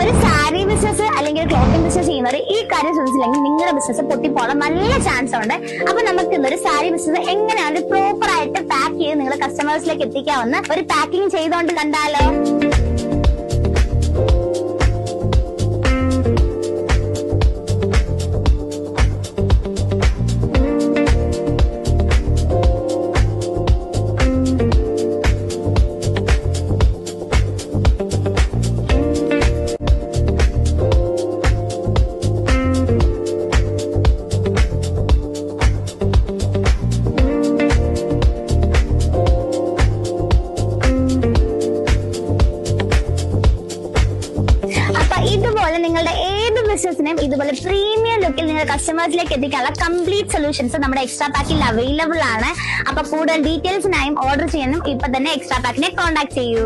ഒരു സാരി ബിസിനസ് അല്ലെങ്കിൽ clothing business ചെയ്യുന്നവർ ഈ കാര്യം ശ്രദ്ധിച്ചില്ലെങ്കിൽ നിങ്ങളുടെ ബിസിനസ് പൊട്ടിപ്പോകാൻ നല്ല ചാൻസ് ഉണ്ട്. അപ്പൊ നമുക്ക് ഇന്നൊരു സാരി ബിസിനസ് എങ്ങനെയാണ് പ്രോപ്പർ ആയിട്ട് പാക്ക് ചെയ്ത് നിങ്ങളുടെ കസ്റ്റമേഴ്സിലേക്ക് എത്തിക്കാവുന്ന ഒരു പാക്കിംഗ് ചെയ്തുകൊണ്ട് കണ്ടാലോ? ഇതുപോലെ നിങ്ങളുടെ ഏത് ബിസിനസിനെയും ഇതുപോലെ പ്രീമിയം ലുക്കിൽ നിങ്ങൾ കസ്റ്റമേഴ്സിലേക്ക് എത്തിക്കാനുള്ള കംപ്ലീറ്റ് സൊല്യൂഷൻസ് നമ്മുടെ എക്സ്ട്രാ പാക്കിൽ അവൈലബിൾ ആണ്. അപ്പൊ കൂടുതൽ ഡീറ്റെയിൽസിനായും ഓർഡർ ചെയ്യാനും ഇപ്പൊ തന്നെ എക്സ്ട്രാ പാക്കിനെ കോൺടാക്ട് ചെയ്യൂ.